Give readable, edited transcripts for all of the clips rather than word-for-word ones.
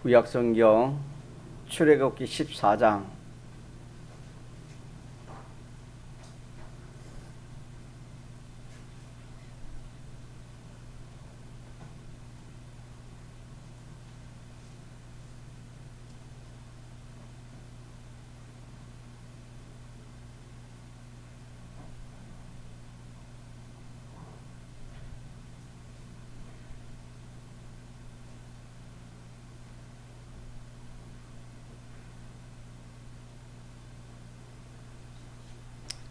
구약성경 출애굽기 14장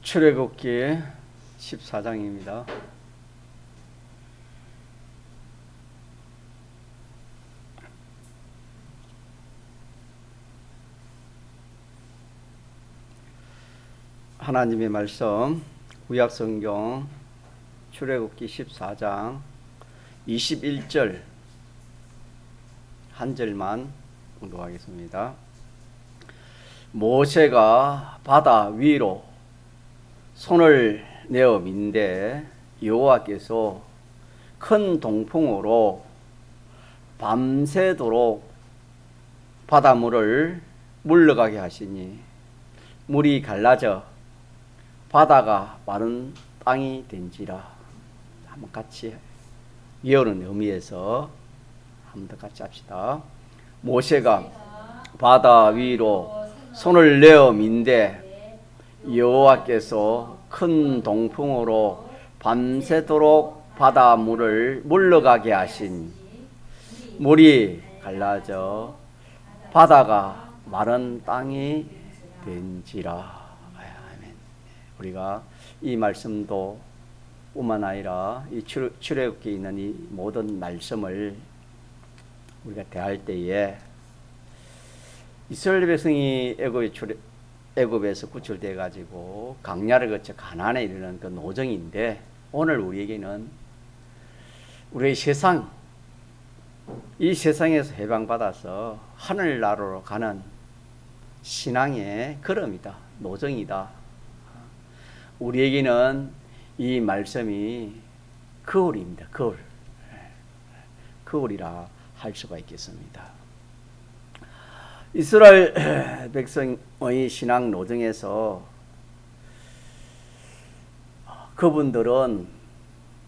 출애굽기 14장입니다. 하나님의 말씀 구약성경 출애굽기 14장 21절 한 절만 공독하겠습니다. 모세가 바다 위로 손을 내어 민데 여호와께서 큰 동풍으로 밤새도록 바닷물을 물러가게 하시니 물이 갈라져 바다가 마른 땅이 된지라. 한번 같이 예언의 의미에서 한번 더 같이 합시다. 모세가 바다 위로 손을 내어 민데 여호와께서 큰 동풍으로 밤새도록 바닷물을 물러가게 하신 물이 갈라져 바다가 마른 땅이 된지라. 아멘. 우리가 이 말씀도 뿐만 아니라 이 출애굽기에 있는 이 모든 말씀을 우리가 대할 때에 이스라엘 백성이 애굽에서 구출돼 가지고 광야를 거쳐 가나안에 이르는 그 노정인데, 오늘 우리에게는 우리의 세상, 이 세상에서 해방받아서 하늘나라로 가는 신앙의 걸음이다, 노정이다. 우리에게는 이 말씀이 거울입니다. 거울이라 할 수가 있겠습니다. 이스라엘 백성의 신앙 노정에서 그분들은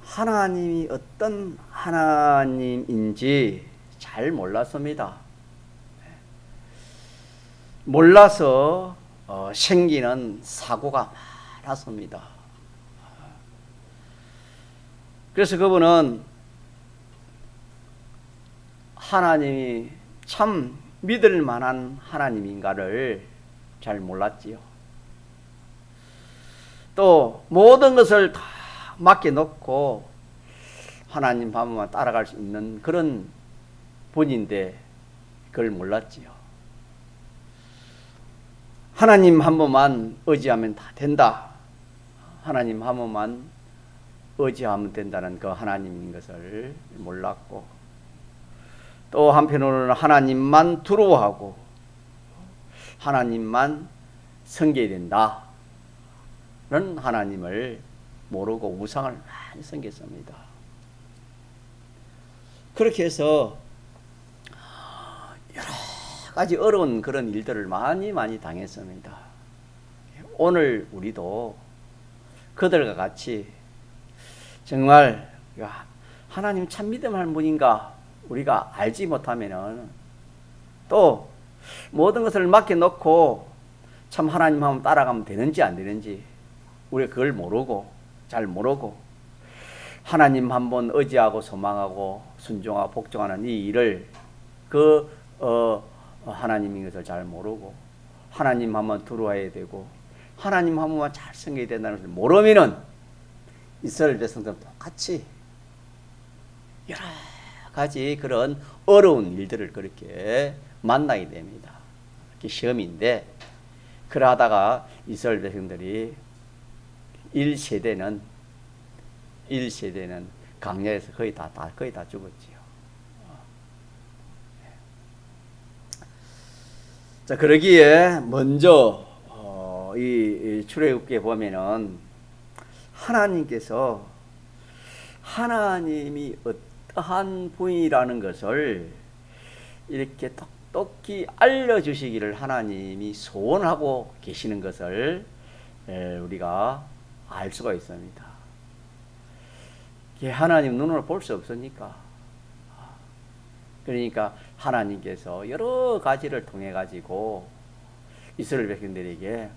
하나님이 어떤 하나님인지 잘 몰랐습니다. 몰라서 생기는 사고가 많았습니다. 그래서 그분은 하나님이 참 믿을 만한 하나님인가를 잘 몰랐지요. 또 모든 것을 다 맡겨놓고 하나님 한 번만 따라갈 수 있는 그런 분인데 그걸 몰랐지요. 하나님 한 번만 의지하면 다 된다, 하나님 한 번만 의지하면 된다는 그 하나님인 것을 몰랐고, 또 한편으로는 하나님만 두려워하고 하나님만 섬겨야 된다는 하나님을 모르고 우상을 많이 섬겼습니다. 그렇게 해서 여러 가지 어려운 그런 일들을 많이 당했습니다. 오늘 우리도 그들과 같이 정말 하나님 참 믿음할 분인가 우리가 알지 못하면은, 또 모든 것을 맡겨놓고 참 하나님 한번 따라가면 되는지 안 되는지 우리가 그걸 잘 모르고 하나님 한번 의지하고 소망하고 순종하고 복종하는 이 일을 하나님인 것을 잘 모르고 하나님 한번 두려워해야 되고 하나님 한 번만 잘 섬겨야 된다는 것을 모르면은 이스라엘 백성들은 똑같이 여러 가지 그런 어려운 일들을 그렇게 만나게 됩니다. 이렇게 시험인데, 그러다가 이스라엘 백성들이 1세대는 광야에서 거의 다 죽었지요. 자, 그러기에 먼저 이 출애굽기에 보면은 하나님께서 하나님이 어떠한 분이라는 것을 이렇게 똑똑히 알려주시기를 하나님이 소원하고 계시는 것을 우리가 알 수가 있습니다. 하나님 눈으로 볼 수 없으니까. 그러니까 하나님께서 여러 가지를 통해 가지고 이스라엘 백성들에게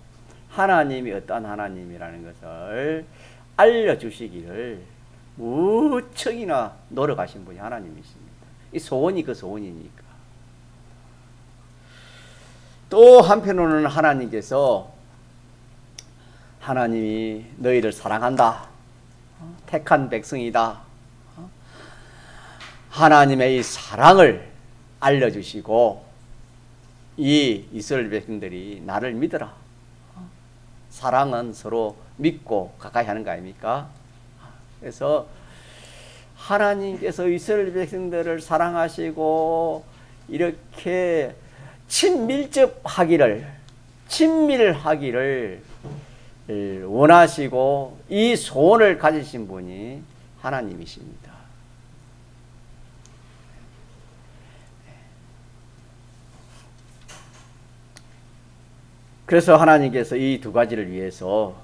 하나님이 어떠한 하나님이라는 것을 알려주시기를 무척이나 노력하신 분이 하나님이십니다. 이 소원이 그 소원이니까. 또 한편으로는 하나님께서 하나님이 너희를 사랑한다. 택한 백성이다. 하나님의 이 사랑을 알려주시고 이 이스라엘 백성들이 나를 믿어라. 사랑은 서로 믿고 가까이 하는 거 아닙니까? 그래서 하나님께서 이스라엘 백성들을 사랑하시고 이렇게 친밀하기를 원하시고 이 소원을 가지신 분이 하나님이십니다. 그래서 하나님께서 이 두 가지를 위해서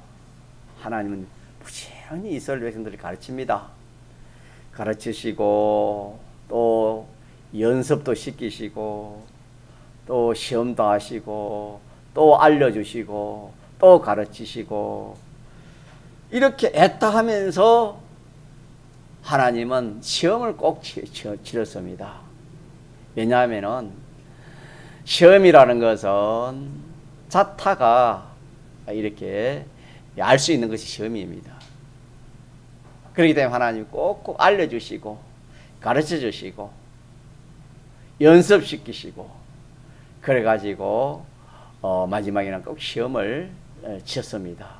하나님은 부지런히 이스라엘 백성들을 가르칩니다. 가르치시고 또 연습도 시키시고 또 시험도 하시고 또 알려주시고 또 가르치시고 이렇게 애타하면서 하나님은 시험을 꼭 치렀습니다. 왜냐하면 시험이라는 것은 자타가 이렇게 알 수 있는 것이 시험입니다. 그렇기 때문에 하나님이 꼭꼭 알려주시고 가르쳐주시고 연습시키시고 그래가지고 마지막에는 꼭 시험을 치셨습니다.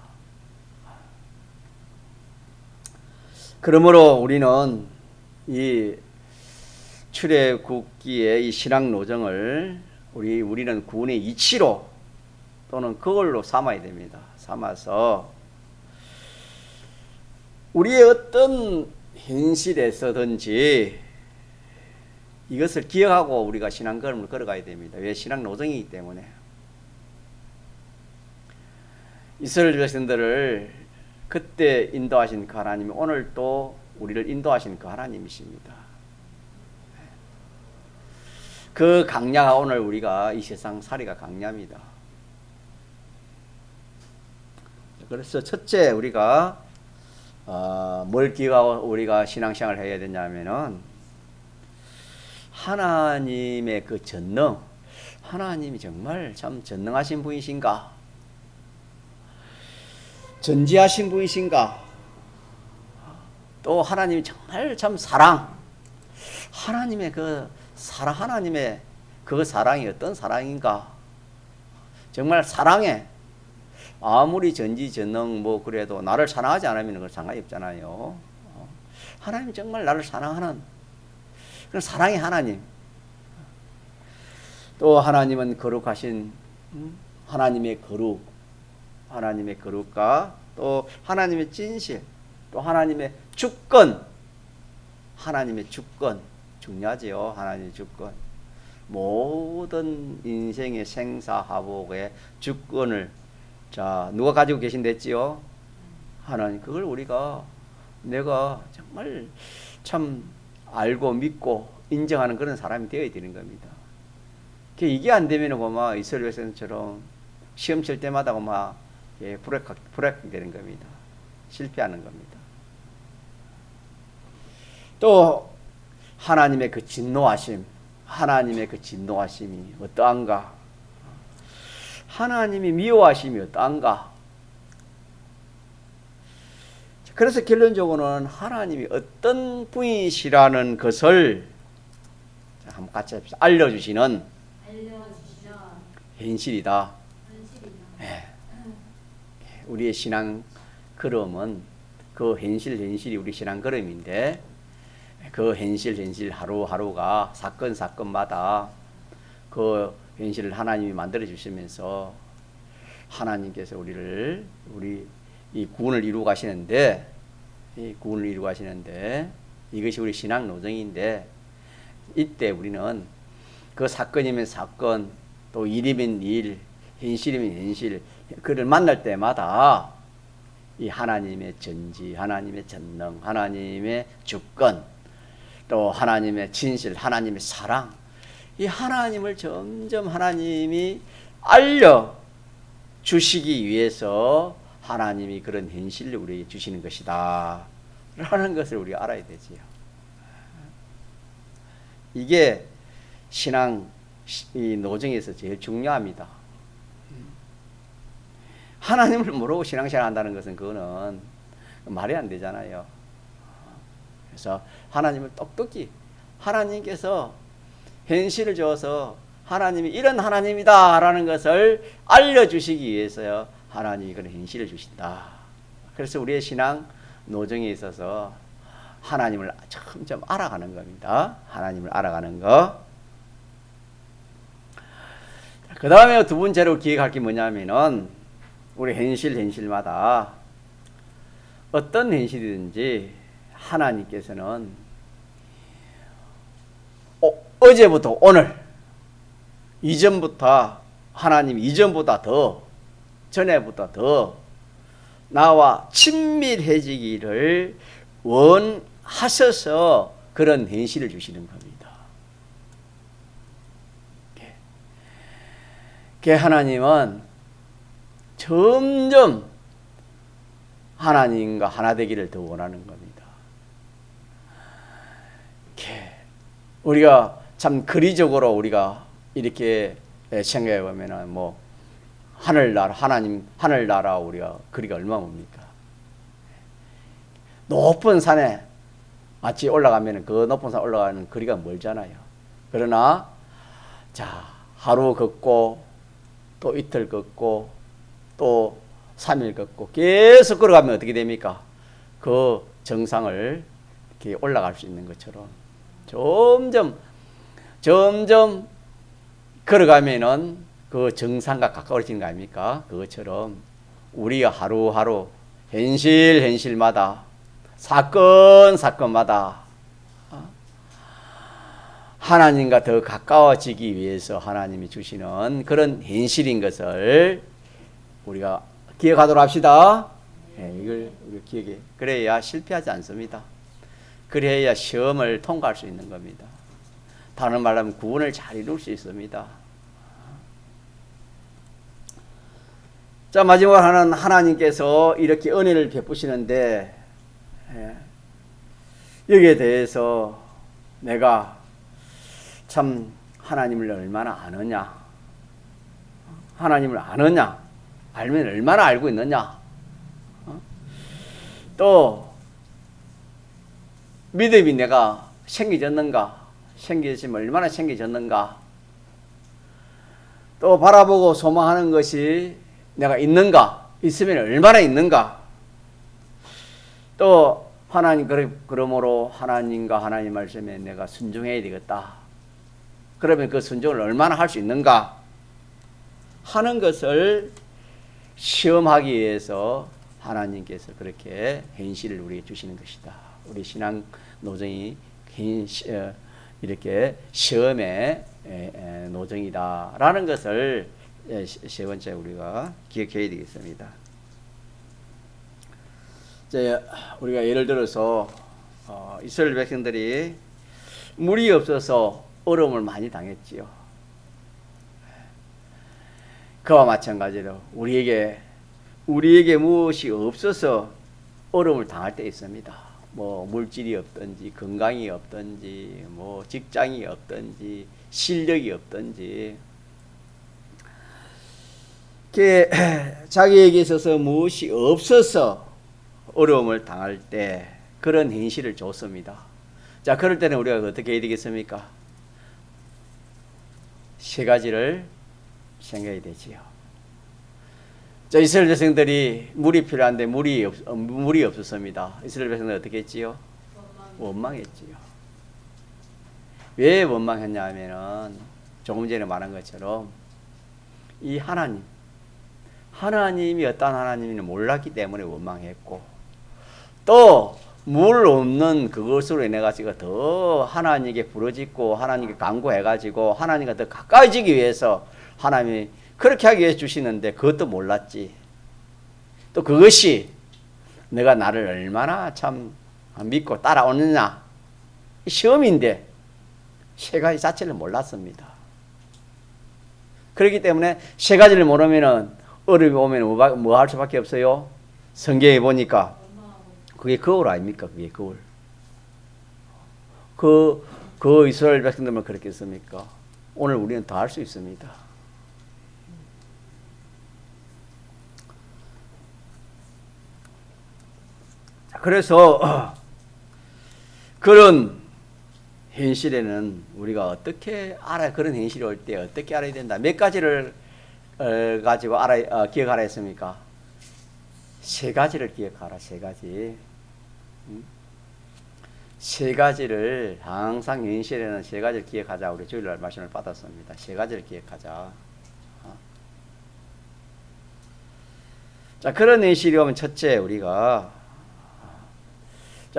그러므로 우리는 이 출애굽기의 이 신앙 노정을 우리는 구원의 이치로 또는 그걸로 삼아야 됩니다. 삼아서 우리의 어떤 현실에서든지 이것을 기억하고 우리가 신앙 걸음을 걸어가야 됩니다. 왜? 신앙 노정이기 때문에. 이스라엘 백성들을 그때 인도하신 그 하나님이 오늘 또 우리를 인도하신 그 하나님이십니다. 그 강야가 오늘 우리가 이 세상 살이가 강야입니다. 그래서 첫째 우리가 뭘 기억하고 우리가 신앙생활을 해야 되냐면은 하나님의 그 전능, 하나님이 정말 참 전능하신 분이신가? 전지하신 분이신가? 또 하나님이 정말 참 하나님의 그 사랑, 하나님의 그 사랑이 어떤 사랑인가? 정말 사랑해. 아무리 전지전능 뭐 그래도 나를 사랑하지 않으면 그건 상관이 없잖아요. 하나님이 정말 나를 사랑하는 그런 사랑의 하나님. 또 하나님은 거룩하신 하나님의 거룩, 하나님의 거룩과 또 하나님의 진실, 또 하나님의 주권, 하나님의 주권 중요하지요. 하나님의 주권. 모든 인생의 생사화복의 주권을 자 누가 가지고 계신댔지요? 하나님. 그걸 내가 정말 참 알고 믿고 인정하는 그런 사람이 되어야 되는 겁니다. 이게 안 되면 보면 이스라엘 백성처럼 시험 칠 때마다 보면 불합격되는 겁니다. 실패하는 겁니다. 또 하나님의 그 진노하심, 하나님의 그 진노하심이 어떠한가? 하나님이 미워하심이 어떠한가? 그래서 결론적으로는 하나님이 어떤 분이시라는 것을 한번 같이 합시다. 알려주시는 현실이다. 네. 우리의 신앙 걸음은 그 현실이 우리 신앙 걸음인데 그 현실 하루하루가 사건마다 그 현실을 하나님이 만들어 주시면서 하나님께서 우리 이 구원을 이루고 가시는데 이것이 우리 신앙 노정인데 이때 우리는 그 사건이면 사건, 또 일이면 일, 현실이면 현실, 그를 만날 때마다 이 하나님의 전지, 하나님의 전능, 하나님의 주권, 또 하나님의 진실, 하나님의 사랑, 이 하나님을 점점 하나님이 알려 주시기 위해서 하나님이 그런 현실을 우리에게 주시는 것이다 라는 것을 우리가 알아야 되지요. 이게 신앙 이 노정에서 제일 중요합니다. 하나님을 모르고 신앙생활 한다는 것은 그거는 말이 안 되잖아요. 그래서 하나님을 똑똑히 하나님께서 현실을 줘서 하나님이 이런 하나님이다 라는 것을 알려주시기 위해서요 하나님이 그런 현실을 주신다. 그래서 우리의 신앙 노정에 있어서 하나님을 점점 알아가는 겁니다. 하나님을 알아가는 거. 그 다음에 두 번째로 기억할 게 뭐냐면은 우리 현실마다 어떤 현실이든지 하나님께서는 어제부터 오늘 이전부터 하나님 이전보다 더 전에보다 더 나와 친밀해지기를 원하셔서 그런 현실을 주시는 겁니다. 하나님은 점점 하나님과 하나 되기를 더 원하는 겁니다. 우리가 참 거리적으로 우리가 이렇게 생각해 보면은 뭐 하늘나라 하나님 하늘나라 우리가 거리가 얼마 멉니까? 높은 산에 마치 올라가면은 그 높은 산 올라가는 거리가 멀잖아요. 그러나 자 하루 걷고 또 이틀 걷고 또 3일 걷고 계속 걸어가면 어떻게 됩니까? 그 정상을 이렇게 올라갈 수 있는 것처럼 점점 걸어가면은 그 정상과 가까워지는 거 아닙니까? 그것처럼 우리가 하루하루 현실마다 사건마다 하나님과 더 가까워지기 위해서 하나님이 주시는 그런 현실인 것을 우리가 기억하도록 합시다. 이걸 우리가 기억해. 그래야 실패하지 않습니다. 그래야 시험을 통과할 수 있는 겁니다. 다른 말로 하면 구원을 잘 이룰 수 있습니다. 자, 마지막으로 하나는 하나님께서 이렇게 은혜를 베푸시는데 여기에 대해서 내가 참 하나님을 얼마나 아느냐, 하나님을 아느냐, 알면 얼마나 알고 있느냐, 또 믿음이 내가 생기졌는가, 생기졌으면 얼마나 생기졌는가, 또 바라보고 소망하는 것이 내가 있는가, 있으면 얼마나 있는가, 또 하나님 그러므로 하나님과 하나님 말씀에 내가 순종해야 되겠다. 그러면 그 순종을 얼마나 할 수 있는가 하는 것을 시험하기 위해서 하나님께서 그렇게 현실을 우리에게 주시는 것이다. 우리 신앙 노정이 이렇게 시험의 노정이다라는 것을 세 번째 우리가 기억해야 되겠습니다. 이제 우리가 예를 들어서 이스라엘 백성들이 물이 없어서 어려움을 많이 당했지요. 그와 마찬가지로 우리에게 무엇이 없어서 어려움을 당할 때 있습니다. 뭐 물질이 없든지 건강이 없든지 뭐 직장이 없든지 실력이 없든지 자기에게 있어서 무엇이 없어서 어려움을 당할 때 그런 현실을 줬습니다. 자, 그럴 때는 우리가 어떻게 해야 되겠습니까? 세 가지를 생각해야 되지요. 자, 이스라엘 백성들이 물이 필요한데 물이 없었습니다. 이스라엘 백성들 어떻게 했지요? 원망했지요. 왜 원망했냐 하면은 조금 전에 말한 것처럼 이 하나님이 어떤 하나님인지 몰랐기 때문에 원망했고, 또 물 없는 그것으로 인해 가지고 더 하나님께 부르짖고 하나님께 간구해 가지고 하나님과 더 가까워지기 위해서 하나님이 그렇게 하기 위해 주시는데 그것도 몰랐지. 또 그것이 내가 나를 얼마나 참 믿고 따라오느냐 시험인데 세 가지 자체를 몰랐습니다. 그렇기 때문에 세 가지를 모르면은 어려움이 오면 뭐 할 수밖에 없어요? 성경에 보니까 그게 거울 아닙니까? 그게 거울. 그 이스라엘 백성들만 그렇겠습니까? 오늘 우리는 더 할 수 있습니다. 그래서 그런 현실에는 우리가 어떻게 알아, 그런 현실이 올 때 어떻게 알아야 된다. 몇 가지를 가지고 기억하라 했습니까? 세 가지를 기억하라. 세 가지. 세 가지를 항상 현실에는 세 가지를 기억하자. 우리 주일날 말씀을 받았습니다. 세 가지를 기억하자. 자, 그런 현실이 오면 첫째 우리가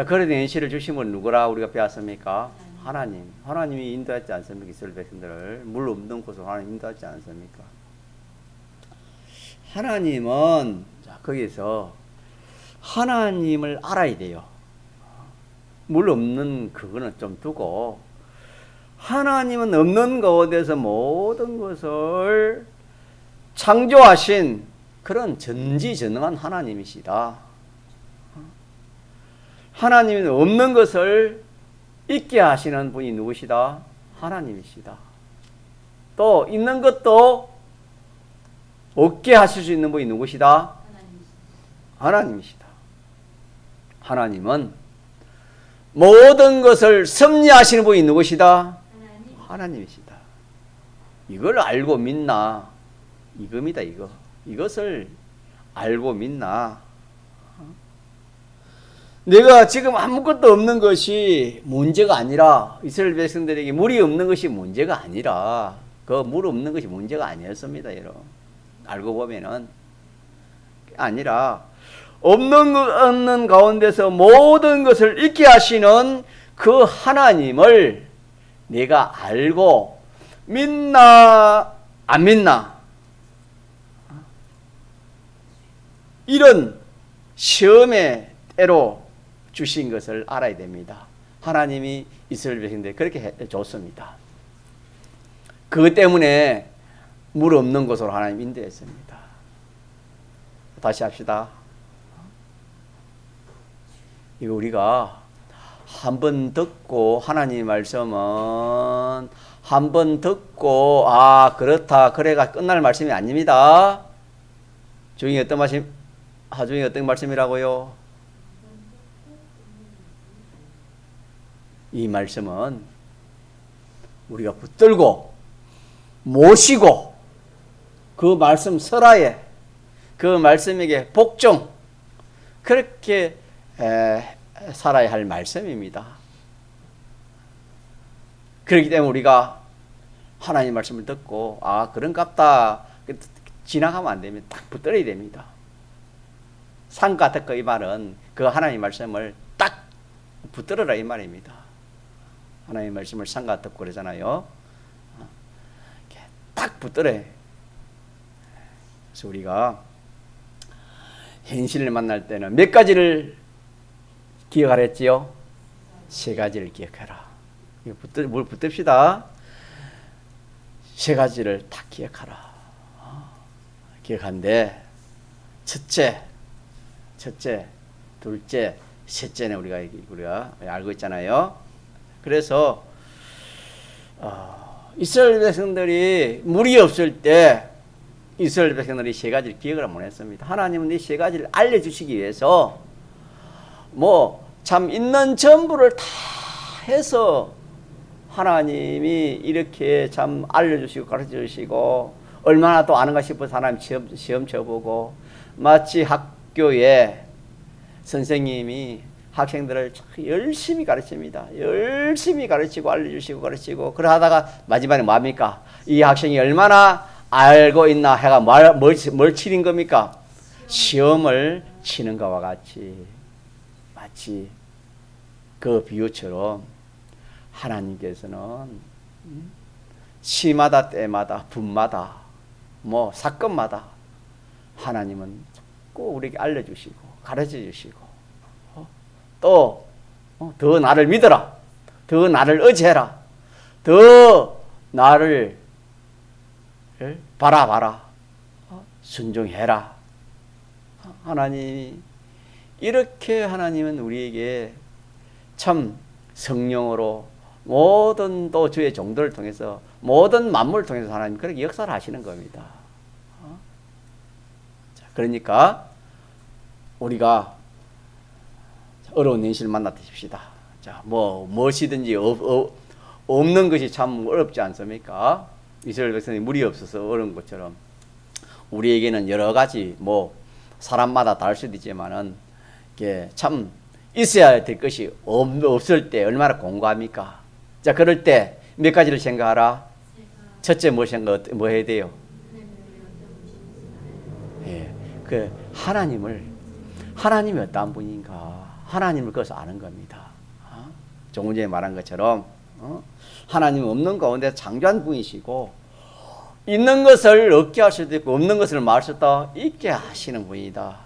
그런 현실을 주신 분 누구라 우리가 배웠습니까? 하나님. 하나님이 인도하지 않습니까? 이스라엘 백성들을 물 없는 곳으로 하나님 인도하지 않습니까? 하나님은 거기서 하나님을 알아야 돼요. 물 없는 그거는 좀 두고 하나님은 없는 가운데서 모든 것을 창조하신 그런 전지전능한 하나님이시다. 하나님은 없는 것을 있게 하시는 분이 누구시다? 하나님이시다. 또 있는 것도 없게 하실 수 있는 분이 누구시다? 하나님이시다. 하나님은 모든 것을 섭리하시는 분이 누구시다? 하나님이시다. 이걸 알고 믿나? 이겁니다. 이것을 알고 믿나? 내가 지금 아무것도 없는 것이 문제가 아니라 이스라엘 백성들에게 물이 없는 것이 문제가 아니라 그 물 없는 것이 문제가 아니었습니다. 여러분. 알고 보면은 아니라 없는 가운데서 모든 것을 있게 하시는 그 하나님을 내가 알고 믿나 안 믿나 이런 시험의 때로 주신 것을 알아야 됩니다. 하나님이 이스라엘 백성들에게 그렇게 줬습니다. 그것 때문에 물 없는 곳으로 하나님 인도했습니다. 다시 합시다. 이거 우리가 한 번 듣고 하나님 말씀은 한 번 듣고 그렇다 그래가 끝날 말씀이 아닙니다. 주인이 어떤 말씀? 하중이 어떤 말씀이라고요? 이 말씀은 우리가 붙들고 모시고 그 말씀 설하에 그 말씀에게 복종 그렇게 살아야 할 말씀입니다. 그렇기 때문에 우리가 하나님 말씀을 듣고 그런갑다 지나가면 안 됩니다. 딱 붙들어야 됩니다. 상가 듣고 이 말은 그 하나님 말씀을 딱 붙들어라 이 말입니다. 하나님 말씀을 상가 듣고 그러잖아요. 딱 붙들어야. 그래서 우리가 현실을 만날 때는 몇 가지를 기억하라 했지요? 세 가지를 기억해라. 뭘 붙듭시다. 세 가지를 딱 기억하라. 기억한데 첫째, 둘째, 셋째는 우리가 알고 있잖아요. 그래서 이스라엘 백성들이 물이 없을 때 이스라엘 백성들이 세 가지를 기억을 못 했습니다. 하나님은 이 세 가지를 알려주시기 위해서 참 있는 전부를 다 해서 하나님이 이렇게 참 알려주시고 가르쳐주시고 얼마나 또 아는가 싶어서 하나님 시험 쳐보고 마치 학교에 선생님이 학생들을 열심히 가르칩니다. 열심히 가르치고 알려주시고 그러다가 마지막에 뭡니까? 이 학생이 얼마나 알고 있나 해가 뭘 치는 겁니까? 시험을 치는 것과 같이 마치 그 비유처럼 하나님께서는 시마다 때마다 분마다 뭐 사건마다 하나님은 꼭 우리에게 알려주시고 가르쳐 주시고 또 더 나를 믿어라, 더 나를 의지해라, 더 나를 바라봐라, 순종해라. 하나님이 이렇게 하나님은 우리에게 참 성령으로 모든 또 주의 종들을 통해서 모든 만물을 통해서 하나님 그렇게 역사를 하시는 겁니다. 자, 그러니까 우리가 어려운 현실을 만나십시다. 자, 무엇이든지 없는 것이 참 어렵지 않습니까? 이스라엘 백성이 물이 없어서 어려운 것처럼 우리에게는 여러 가지 사람마다 다를 수도 있지만은 이게 참 있어야 될 것이 없을 때 얼마나 공고합니까? 자, 그럴 때 몇 가지를 생각하라. 첫째 뭐 해야 돼요? 예, 하나님이 어떤 분인가? 하나님을 그것을 아는 겁니다. 조금 전에 말한 것처럼 하나님은 없는 가운데 창조한 분이시고 있는 것을 얻게 할 수도 있고 없는 것을 말할 수도 있게 하시는 분이다.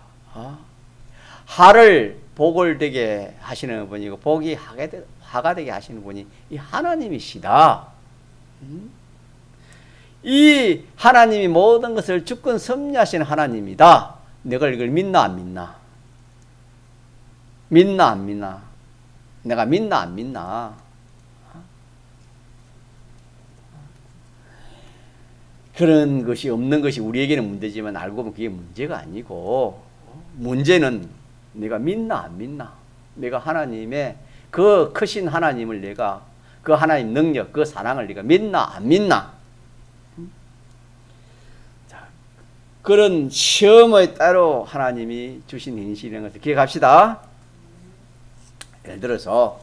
하를 복을 되게 하시는 분이고 복이 하가 되게 하시는 분이 이 하나님이시다. 이 하나님이 모든 것을 주권 섭리하시는 하나님이다. 내가 이걸 믿나 안 믿나? 믿나 안 믿나? 내가 믿나 안 믿나? 그런 것이 없는 것이 우리에게는 문제지만 알고 보면 그게 문제가 아니고 문제는 내가 믿나 안 믿나? 내가 하나님의 그 크신 하나님을 내가 그 하나님 능력, 그 사랑을 내가 믿나 안 믿나? 자, 그런 시험에 따로 하나님이 주신 현실이라는 것을 기억합시다. 예를 들어서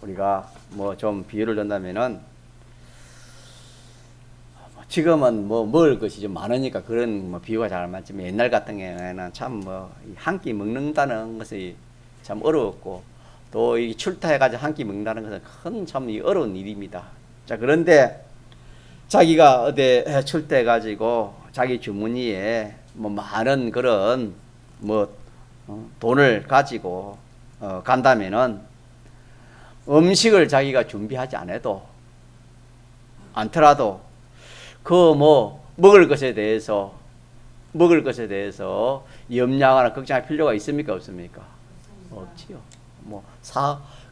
우리가 좀 비유를 든다면은 지금은 먹을 것이 좀 많으니까 그런 비유가 잘 안 맞지만 옛날 같은 경우에는 참 한 끼 먹는다는 것이 참 어려웠고 또 이 출타해가지고 한 끼 먹는다는 것은 큰 참 어려운 일입니다. 자, 그런데 자기가 어디 출타해가지고 자기 주머니에 많은 그런 돈을 가지고 간다면은 음식을 자기가 준비하지 않더라도 그 먹을 것에 대해서 염려하거나 걱정할 필요가 있습니까 없습니까? 없지요.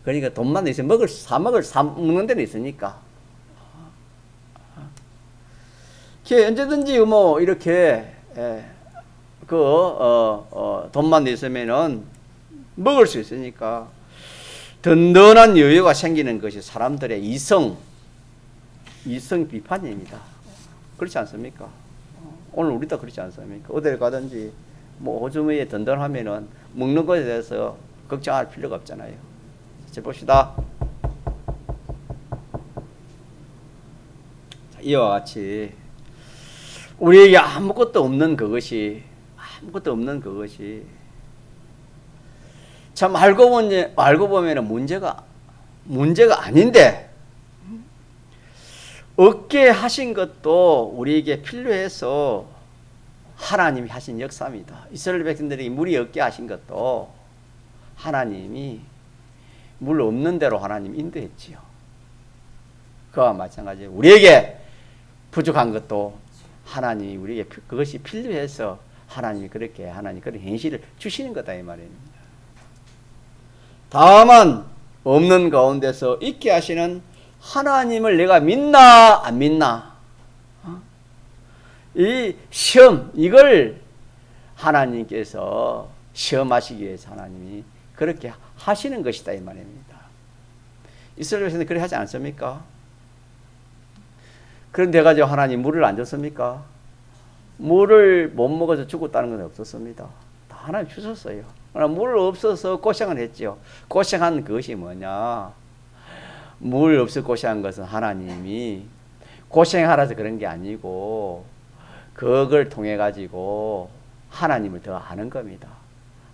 그러니까 돈만 있으면 사 먹는 데는 있으니까. 언제든지 이렇게 돈만 있으면은 먹을 수 있으니까 든든한 여유가 생기는 것이 사람들의 이성 비판입니다. 그렇지 않습니까? 오늘 우리도 그렇지 않습니까? 어딜 가든지 호주머니에 든든하면은 먹는 것에 대해서 걱정할 필요가 없잖아요. 자, 봅시다. 자, 이와 같이 우리에게 아무것도 없는 그것이 참 알고 보면 문제가 아닌데 얻게 하신 것도 우리에게 필요해서 하나님이 하신 역사입니다. 이스라엘 백성들이 물이 얻게 하신 것도 하나님이 물 없는 대로 하나님 인도했지요. 그와 마찬가지로 우리에게 부족한 것도 하나님이 우리에게 그것이 필요해서 하나님이 그런 현실을 주시는 거다 이 말입니다. 다만 없는 가운데서 있게 하시는 하나님을 내가 믿나 안 믿나? 이 시험 이걸 하나님께서 시험하시기 위해서 하나님이 그렇게 하시는 것이다 이 말입니다. 이스라엘에서는 그렇게 하지 않습니까? 그런데 가지고 하나님 물을 안 줬습니까? 물을 못 먹어서 죽었다는 건 없었습니다. 다 하나님 주셨어요. 그러나 물 없어서 고생을 했죠. 고생한 그것이 뭐냐? 물 없어 고생한 것은 하나님이 고생하라서 그런 게 아니고 그걸 통해 가지고 하나님을 더 아는 겁니다.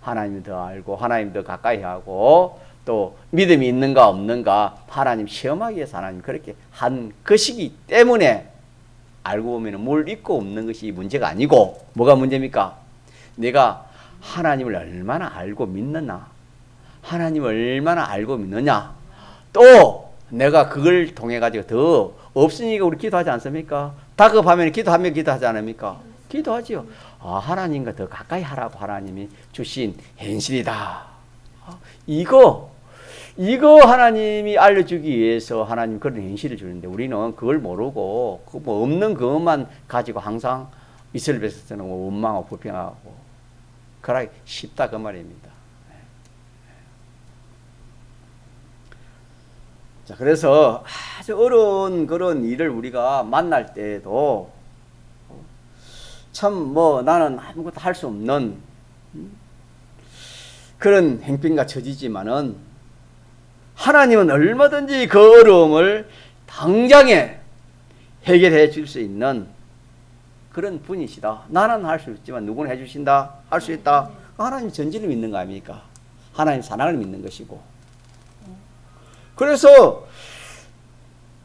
하나님을 더 알고 하나님 더 가까이 하고 또 믿음이 있는가 없는가 하나님 시험하기 위해서 하나님 그렇게 한 것이기 때문에 알고 보면 뭘 있고 없는 것이 문제가 아니고 뭐가 문제입니까? 내가 하나님을 얼마나 알고 믿느냐, 하나님을 얼마나 알고 믿느냐, 또 내가 그걸 통해 가지고 더 없으니까 우리 기도하지 않습니까? 다급하면 기도하면 기도하지 않습니까? 기도하지요. 하나님과 더 가까이 하라고 하나님이 주신 현실이다. 이거 하나님이 알려주기 위해서 하나님 그런 현실을 주는데 우리는 그걸 모르고 뭐 없는 그것만 가지고 항상 이스라엘 백성들은 원망하고 불평하고 그러기 쉽다 그 말입니다. 자, 그래서 아주 어려운 그런 일을 우리가 만날 때에도 참 뭐 나는 아무것도 할 수 없는 그런 행편과 처지지만은 하나님은 얼마든지 그 어려움을 당장에 해결해 줄 수 있는 그런 분이시다. 나는 할 수 있지만 누구는 해주신다? 할 수 있다. 하나님 전지를 믿는 거 아닙니까? 하나님 사랑을 믿는 것이고. 그래서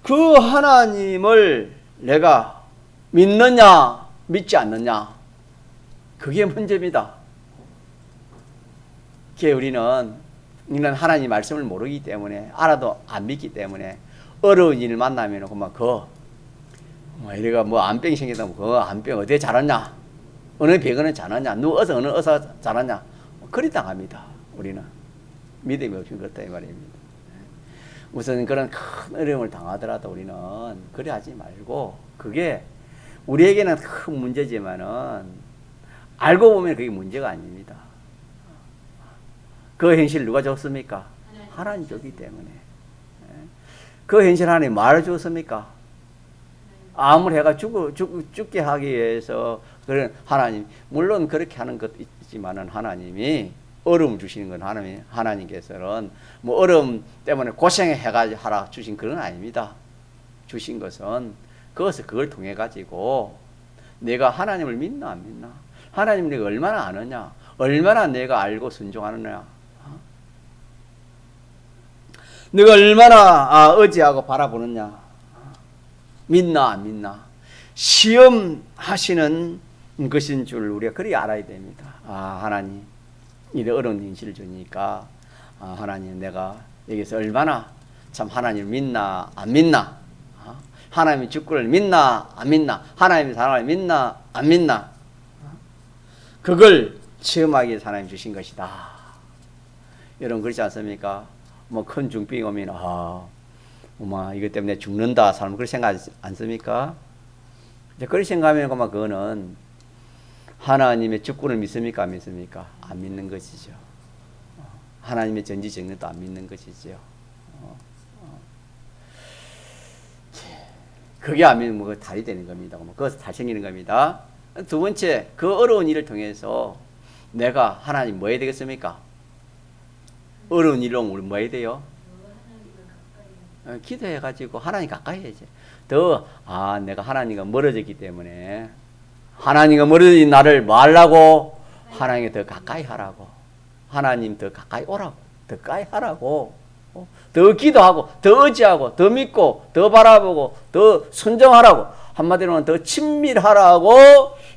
그 하나님을 내가 믿느냐 믿지 않느냐 그게 문제입니다. 우리는 하나님 말씀을 모르기 때문에 알아도 안 믿기 때문에 어려운 일을 만나면 이래가 뭐 암병이 생긴다면 그 암병 어디에 자랐냐, 어느 병원에 자랐냐, 어느 어서 자랐냐 그리 당합니다. 우리는 믿음이 없으면 그렇다 이 말입니다. 우선 그런 큰 어려움을 당하더라도 우리는 그래 하지 말고 그게 우리에게는 큰 문제지만은 알고 보면 그게 문제가 아닙니다. 그 현실 누가 줬습니까? 하나님 줬기 때문에. 그 현실 하나님 말해줬습니까? 암을 해가 죽게 하기 위해서 그런 하나님, 물론 그렇게 하는 것도 있지만은 하나님이 어려움 주시는 건 하나님께서는 뭐 어려움 때문에 고생해가지고 하라 주신 그건 아닙니다. 주신 것은 그걸 통해 가지고 내가 하나님을 믿나 안 믿나, 하나님 내가 얼마나 아느냐, 얼마나 내가 알고 순종하느냐, 내가 얼마나 의지하고 바라보느냐, 믿나 안 믿나 시험하시는 것인 줄 우리가 그리 알아야 됩니다. 하나님 이런 어려운 현실을 주니까 하나님 내가 여기서 얼마나 참 하나님을 믿나 안 믿나, 하나님의 주권을 믿나 안 믿나, 하나님의 사랑을 믿나 안 믿나, 그걸 체험하기 위해서 하나님 주신 것이다. 여러분 그렇지 않습니까? 뭐 큰 중병이 오면 이것 때문에 죽는다 사람 그렇게 생각하지 않습니까? 이제 그렇게 생각하면 그거는 하나님의 주권을 믿습니까 안 믿습니까? 안 믿는 것이죠. 하나님의 전지정론도 안 믿는 것이죠. 그게 안 믿으면 뭐 달이 되는 겁니다. 그것은 달 생기는 겁니다. 두 번째, 그 어려운 일을 통해서 내가 하나님 뭐 해야 되겠습니까? 어려운 일로 우리 뭐 해야 돼요? 기도해가지고 하나님 가까이 해야지. 내가 하나님과 멀어졌기 때문에 하나님과 멀어진 나를 뭐 하려고? 하나님께 더 가까이 하라고. 하나님 더 가까이 오라고. 더 가까이 하라고. 더 기도하고, 더 의지하고, 더 믿고, 더 바라보고, 더 순종하라고. 한마디로는 더 친밀하라고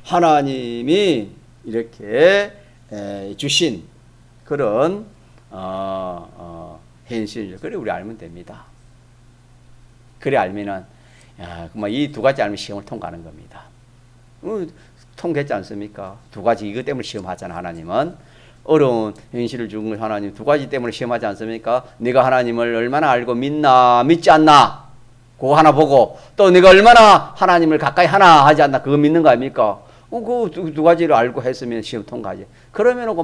하나님이 이렇게 주신 그런 현실이죠. 그래 우리 알면 됩니다. 그래 알면은 이 두 가지 알면 시험을 통과하는 겁니다. 통과했지 않습니까? 두 가지 이것 때문에 시험하잖아. 하나님은 어려운 현실을 주는 건 하나님 두 가지 때문에 시험하지 않습니까? 네가 하나님을 얼마나 알고 믿나 믿지 않나 그거 하나 보고, 또 네가 얼마나 하나님을 가까이 하나 하지 않나 그거 믿는 거 아닙니까? 그 두 가지를 알고 했으면 시험 통과하지. 그러면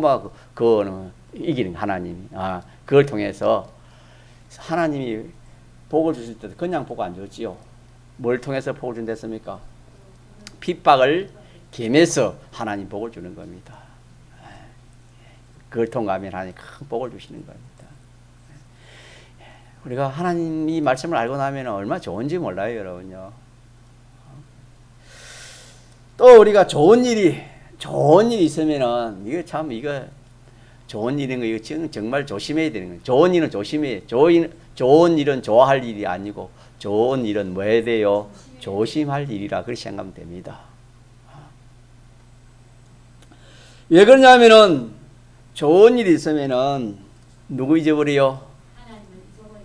그거는 이기는 하나님이. 그걸 통해서 하나님이 복을 주실 때도 그냥 복 안 줬지요. 뭘 통해서 복을 준댔습니까? 핍박을 겸해서 하나님 복을 주는 겁니다. 그걸 통과하면 하나님 큰 복을 주시는 겁니다. 우리가 하나님이 말씀을 알고 나면 얼마나 좋은지 몰라요, 여러분요. 또 우리가 좋은 일이 있으면은 이거 좋은 일인 거 이거 정말 조심해야 되는 거예요. 좋은 일은 조심해야. 좋은 일은 좋아할 일이 아니고 좋은 일은 뭐 해야 돼요? 조심할 일이라 그렇게 생각하면 됩니다. 왜 그러냐면은 좋은 일이 있으면은 누구 잊어버려요?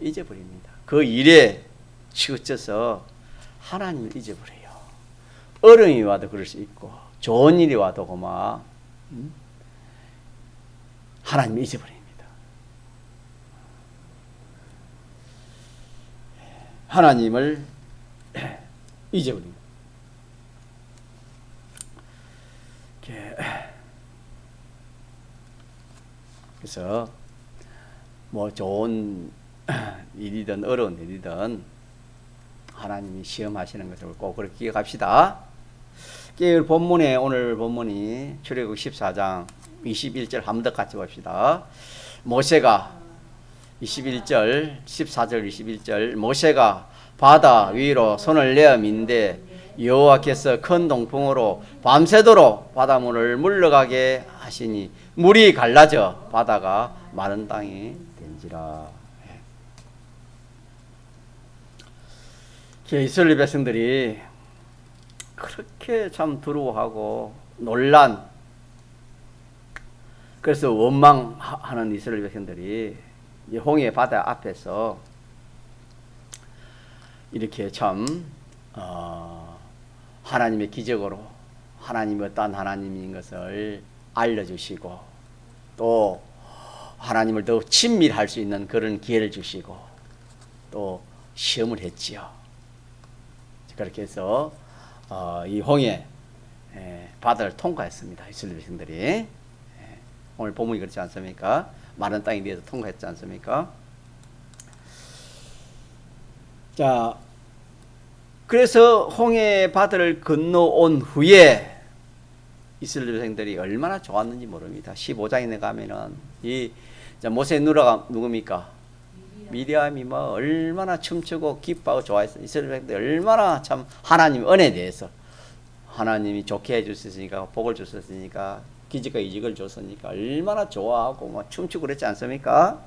잊어버립니다. 그 일에 치우쳐서 하나님을 잊어버려요. 어려움이 와도 그럴 수 있고 좋은 일이 와도 고마 하나님을 잊어버립니다. 하나님을 잊어버립니다. 그래서 뭐 좋은 일이든 어려운 일이든 하나님이 시험하시는 것을 꼭 그렇게 기억합시다. 본문에 오늘 본문이 출애굽 14장 21절 한 번 더 같이 봅시다. 모세가 21절 14절 21절 모세가 바다 위로 손을 내어 민데 여호와께서 큰 동풍으로 밤새도록 바닷물을 물러가게 하시니 물이 갈라져 바다가 마른 땅이 된지라. 이스라엘 백성들이 그렇게 참 두려워하고 놀란, 그래서 원망하는 이스라엘 백성들이 홍해 바다 앞에서 이렇게 참 하나님의 기적으로 하나님이 어떠한 하나님인 것을 알려주시고 또 하나님을 더욱 친밀할 수 있는 그런 기회를 주시고 또 시험을 했지요. 그렇게 해서 이 홍해 바다를 통과했습니다. 이스라엘 백성들이. 오늘 본문이 그렇지 않습니까? 마른 땅에 대해서 통과했지 않습니까? 자, 그래서 홍해 바다를 건너온 후에 이스라엘 백성들이 얼마나 좋았는지 모릅니다. 15장에 가면은 이 모세의 누나가 누굽니까? 미리암이 뭐 얼마나 춤추고 기뻐하고 좋아했어요. 이스라엘 백성들이 얼마나 참 하나님 은혜에 대해서 하나님이 좋게 해주셨으니까 복을 주셨으니까 기적과 이적을 줬으니까 얼마나 좋아하고 뭐 춤추고 그랬지 않습니까?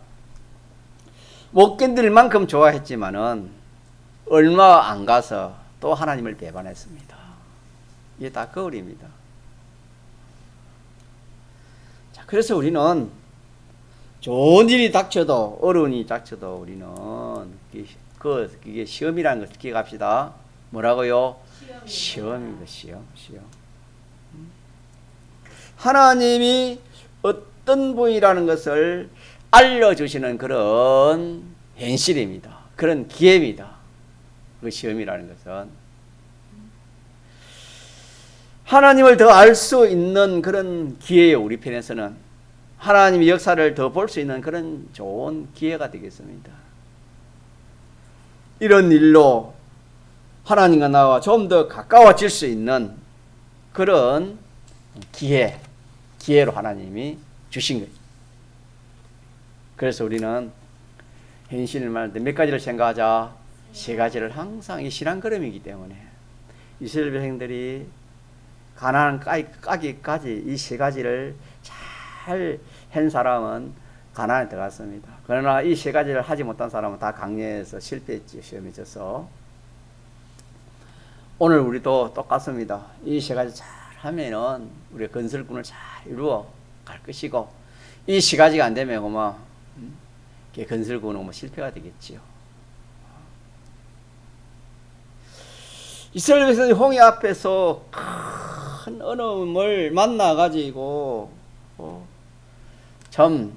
못 견딜 만큼 좋아했지만은 얼마 안 가서 또 하나님을 배반했습니다. 이게 다 거울입니다. 자, 그래서 우리는 좋은 일이 닥쳐도 어려운 일이 닥쳐도 우리는 그게 시험이라는 것을 기억합시다. 뭐라고요? 시험입니다. 시험. 하나님이 어떤 분이라는 것을 알려주시는 그런 현실입니다. 그런 기회입니다. 그 시험이라는 것은 하나님을 더 알 수 있는 그런 기회예요. 우리 편에서는 하나님의 역사를 더 볼 수 있는 그런 좋은 기회가 되겠습니다. 이런 일로 하나님과 나와 좀 더 가까워질 수 있는 그런 기회로 하나님이 주신 거예요. 그래서 우리는 현실을 말할 때 몇 가지를 생각하자? 세 가지를 항상 이 신앙걸음이기 때문에 이스라엘 백성들이 가나안 까기까지 이 세 가지를 잘 한 사람은 가나안에 들어갔습니다. 그러나 이 세 가지를 하지 못한 사람은 다 강해에서 실패했지. 시험에 져서. 오늘 우리도 똑같습니다. 이 세 가지 잘 하면은 우리가 건설군을 잘 이루어 갈 것이고 이 세 가지가 안 되면 뭐 건설군은 뭐 실패가 되겠지요. 이스라엘 백성이 홍해 앞에서 큰 어려움을 만나 가지고 참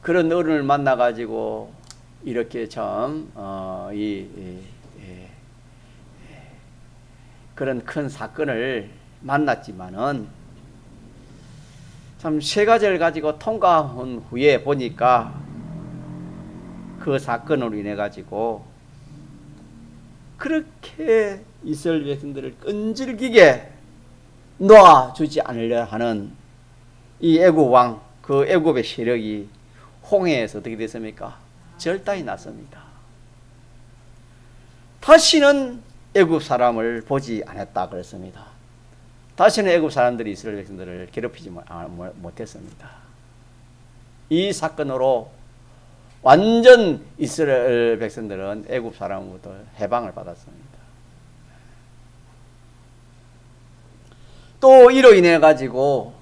그런 어려움을 만나 가지고 이렇게 참 그런 큰 사건을 만났지만은 참 세 가지를 가지고 통과한 후에 보니까 그 사건으로 인해 가지고 그렇게 이스라엘 백성들을 끈질기게 놓아주지 않으려 하는 이 애굽 왕, 그 애굽의 세력이 홍해에서 어떻게 됐습니까? 절단이 났습니다. 다시는 애굽 사람을 보지 않았다 그랬습니다. 다시는 애굽 사람들이 이스라엘 백성들을 괴롭히지 못했습니다. 이 사건으로 완전 이스라엘 백성들은 애굽 사람으로부터 해방을 받았습니다. 또 이로 인해 가지고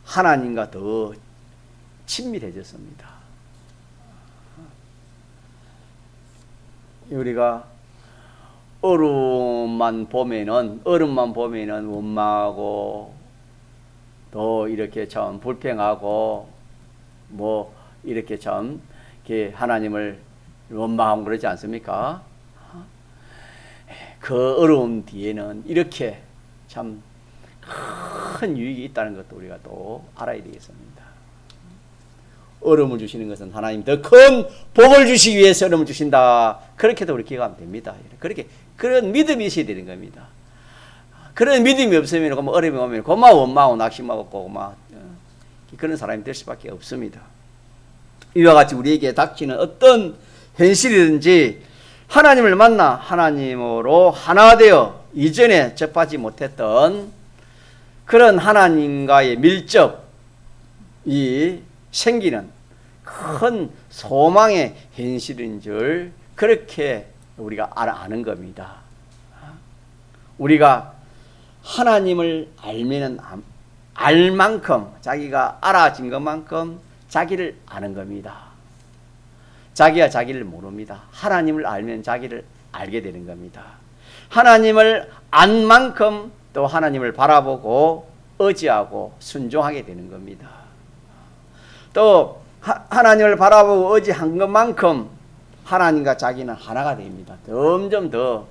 하나님과 더 친밀해졌습니다. 우리가 얼음만 보면은 원망하고 또 이렇게 참 불평하고 뭐 이렇게 참 하나님을 원망하고 그러지 않습니까? 그 어려움 뒤에는 이렇게 참 큰 유익이 있다는 것도 우리가 또 알아야 되겠습니다. 어려움을 주시는 것은 하나님 더 큰 복을 주시기 위해서 어려움을 주신다. 그렇게도 우리 기억하면 됩니다. 그렇게 그런 믿음이 있어야 되는 겁니다. 그런 믿음이 없으면 어려움이 오면 고마 원망하고 낙심하고 막 그런 사람이 될 수밖에 없습니다. 이와 같이 우리에게 닥치는 어떤 현실이든지 하나님을 만나 하나님으로 하나 되어 이전에 접하지 못했던 그런 하나님과의 밀접이 생기는 큰 소망의 현실인 줄 그렇게 우리가 아는 겁니다. 우리가 하나님을 알 만큼 자기가 알아진 것만큼 자기를 아는 겁니다. 자기가 자기를 모릅니다. 하나님을 알면 자기를 알게 되는 겁니다. 하나님을 안 만큼 또 하나님을 바라보고 의지하고 순종하게 되는 겁니다. 또 하나님을 바라보고 의지한 것만큼 하나님과 자기는 하나가 됩니다. 점점 더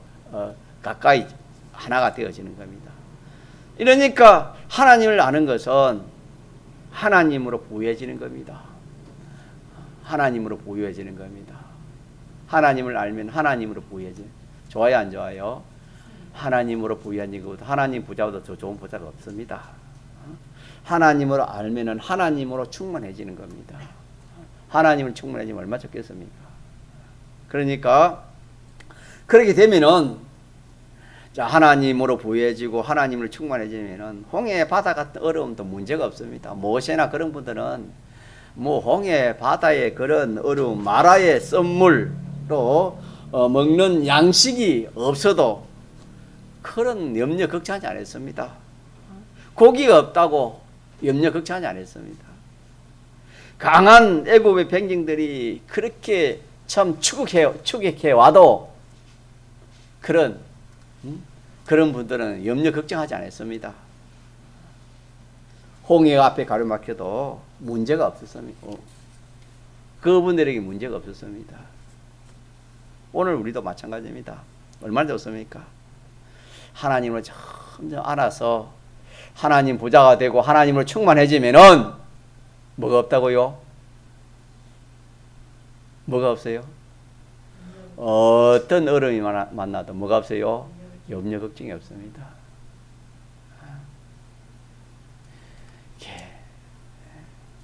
가까이 하나가 되어지는 겁니다. 이러니까 하나님을 아는 것은 하나님으로 부유해지는 겁니다. 하나님으로 부유해지는 겁니다. 하나님을 알면 하나님으로 부유해지는. 좋아요, 안 좋아요? 하나님으로 부유해지는 것보다 하나님 부자보다 더 좋은 부자가 없습니다. 하나님으로 알면은 하나님으로 충만해지는 겁니다. 하나님을 충만해지면 얼마나 좋겠습니까? 그러니까 그렇게 되면은 자, 하나님으로 부유해지고 하나님을 충만해지면은 홍해 바다 같은 어려움도 문제가 없습니다. 모세나 그런 분들은 뭐 홍해 바다의 그런 어려움, 마라의 썬물로 먹는 양식이 없어도 그런 염려 걱정하지 않았습니다. 고기가 없다고 염려 걱정하지 않았습니다. 강한 애굽의 백성들이 그렇게 참 추격해 와도 그런 분들은 염려 걱정하지 않았습니다. 홍해 앞에 가로막혀도 문제가 없었습니다. 그분들에게 문제가 없었습니다. 오늘 우리도 마찬가지입니다. 얼마나 좋습니까? 하나님을 점점 알아서 하나님 부자가 되고 하나님을 충만해지면은 뭐가 없다고요? 뭐가 없어요? 어떤 어려움이 만나도 뭐가 없어요? 염려 걱정이 없습니다.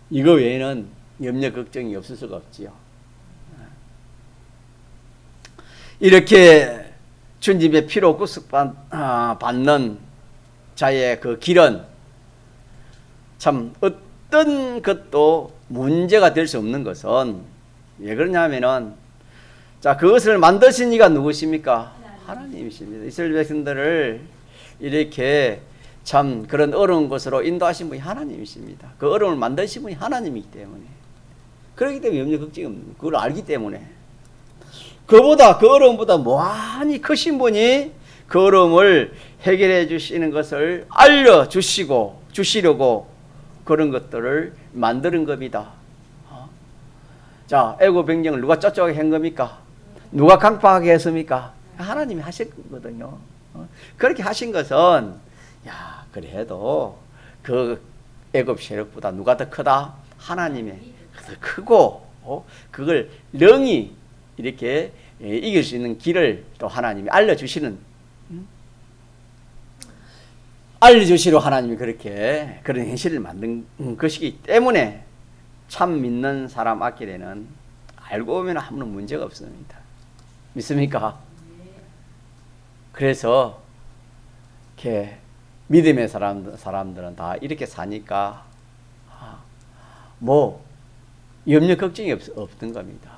이거 외에는 염려 걱정이 없을 수가 없지요. 이렇게 주님의 피로 구속받는 자의 그 길은 참 어떤 것도 문제가 될 수 없는 것은 왜 그러냐면은 자, 그것을 만드신 이가 누구십니까? 하나님이십니다. 이스라엘 백성들을 이렇게 참 그런 어려운 것으로 인도하신 분이 하나님이십니다. 그 어려움을 만드신 분이 하나님이기 때문에 그렇기 때문에 염려 걱정이 없는 거예요. 그걸 알기 때문에 그 어려움보다 무한히 크신 분이 그 어려움을 해결해 주시는 것을 주시려고 그런 것들을 만드는 겁니다. 자, 애굽 백성을 누가 쫓아가게 한 겁니까? 누가 강팍하게 했습니까? 하나님이 하셨거든요. 그렇게 하신 것은 야, 그래도 그 애굽 세력보다 누가 더 크다? 하나님이 더 크고 그걸 능히 이렇게 이길 수 있는 길을 또 하나님이 알려주시러 하나님이 그렇게 그런 현실을 만든 것이기 때문에 참 믿는 사람 앞길에는 알고 보면 아무런 문제가 없습니다. 믿습니까? 그래서 이렇게 믿음의 사람들은 다 이렇게 사니까 뭐 염려 걱정이 없던 겁니다.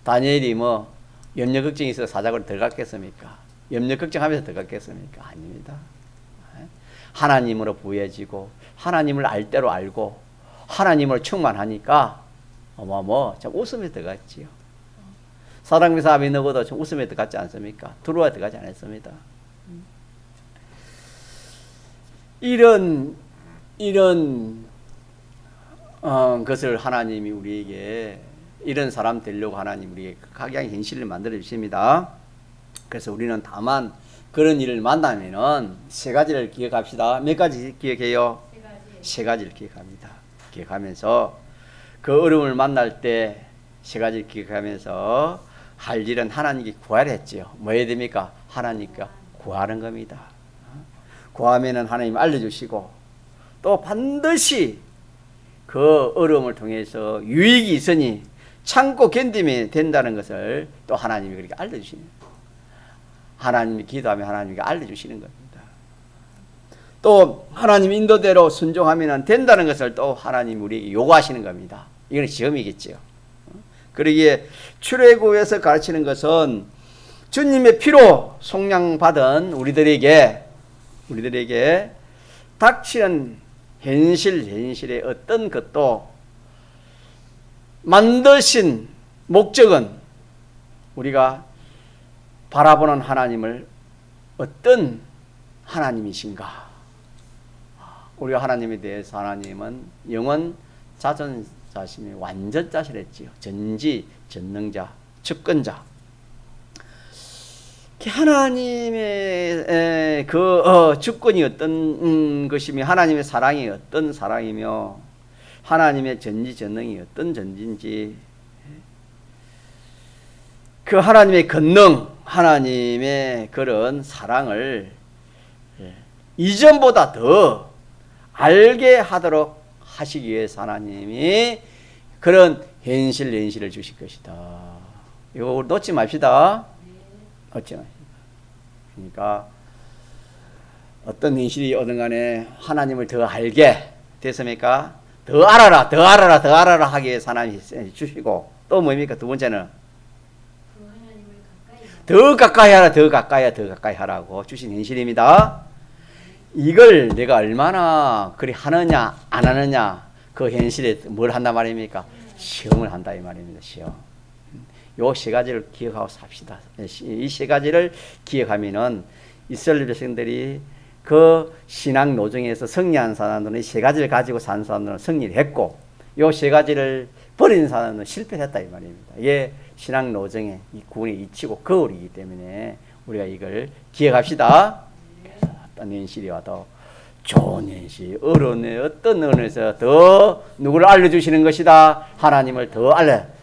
다니엘이 뭐 염려 걱정이 있어서 사자굴에 들어갔겠습니까? 염려 걱정하면서 들어갔겠습니까? 아닙니다. 하나님으로 부여지고 하나님을 알 대로 알고 하나님을 충만하니까 참 웃으며 들어갔지요. 사랑과 사업이 너고도 좀 웃으며 들어갔지 않습니까? 들어와 들어가지 않았습니다. 이런 것을 하나님이 우리에게 이런 사람 되려고 하나님 우리에게 각양의 현실을 만들어 주십니다. 그래서 우리는 다만 그런 일을 만나면은 세 가지를 기억합시다. 몇 가지 기억해요? 세 가지를 기억합니다. 기억하면서 그 어려움을 만날 때 세 가지를 기억하면서 할 일은 하나님께 구하려 했지요. 뭐 해야 됩니까? 하나님께 구하는 겁니다. 구하면은 하나님 알려주시고 또 반드시 그 어려움을 통해서 유익이 있으니 참고 견디면 된다는 것을 또 하나님이 그렇게 알려주시는 거예요. 하나님이 기도하면 하나님이 알려주시는 겁니다. 또 하나님 인도대로 순종하면 된다는 것을 또 하나님이 우리에게 요구하시는 겁니다. 이건 시험이겠죠. 그러기에 출애굽에서 가르치는 것은 주님의 피로 속량받은 우리들에게 닥치는 현실의 어떤 것도 만드신 목적은 우리가 바라보는 하나님을 어떤 하나님이신가? 우리가 하나님에 대해서 하나님은 영원 자존자심이 완전자시랬지요. 전지 전능자, 주권자. 하나님의 주권이 어떤 것이며 하나님의 사랑이 어떤 사랑이며 하나님의 전지전능이 어떤 전지인지 그 하나님의 권능, 하나님의 그런 사랑을 이전보다 더 알게 하도록 하시기 위해서 하나님이 그런 현실을 주실 것이다. 이거 놓지 맙시다. 놓지 맙시다. 그러니까 어떤 현실이 오든 간에 하나님을 더 알게 됐습니까? 더 알아라 하기 위해서 하나님이 주시고 또 뭡니까? 두 번째는 더 가까이 하라고 주신 현실입니다. 이걸 내가 얼마나 그리 하느냐 안 하느냐 그 현실에 뭘 한단 말입니까? 시험을 한다 이 말입니다. 시험. 요 세 가지를 기억하고 삽시다. 이 세 가지를 기억하면은 이스라엘 백성들이 그 신앙 노정에서 승리한 사람들은 이 세 가지를 가지고 산 사람들은 승리를 했고 요 세 가지를 버린 사람은 실패했다 이 말입니다. 이게 신앙 노정의 이 구원의 이치고 거울이기 때문에 우리가 이걸 기억합시다. 그래서 어떤 현실이 와도 좋은 현실, 어려운 어떤 언어에서 더 누구를 알려주시는 것이다. 하나님을 더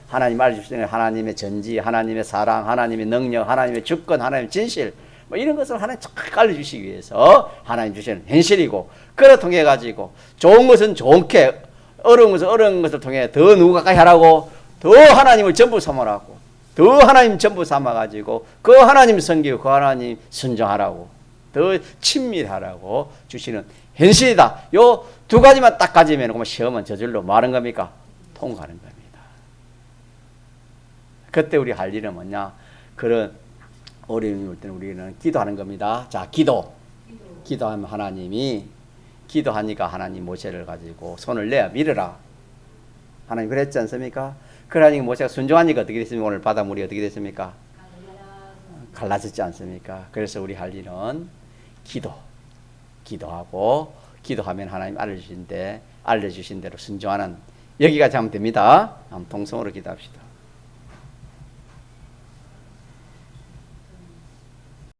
하나님 알려주시는 하나님의 전지, 하나님의 사랑, 하나님의 능력, 하나님의 주권, 하나님의 진실 뭐 이런 것을 하나님 쫙 알려주시기 위해서 하나님 주시는 현실이고 그걸 통해 가지고 좋은 것은 좋게 어려운 것은 어려운 것을 통해 더 누구 가까이 하라고 더 하나님을 전부 삼으라고 더 하나님 전부 삼아가지고 그 하나님 섬기고 그 하나님 순종하라고 더 친밀하라고 주시는 현실이다. 요 두 가지만 딱 가지면 그러면 시험은 저절로 뭐 하는 겁니까? 통과하는 겁니다. 그때 우리 할 일은 뭐냐? 그런 어려움이 올 때는 우리는 기도하는 겁니다. 자, 기도하면 하나님이 기도하니까 하나님 모세를 가지고 손을 내어 밀어라. 하나님 그랬지 않습니까? 그러니까 모세가 순종하니까 어떻게 됐습니까? 오늘 바닷물이 어떻게 됐습니까? 갈라졌지 않습니까? 그래서 우리 할 일은 기도하고 기도하면 하나님 알려주신 대로 순종하는 여기까지 하면 됩니다. 한번 동성으로 기도합시다.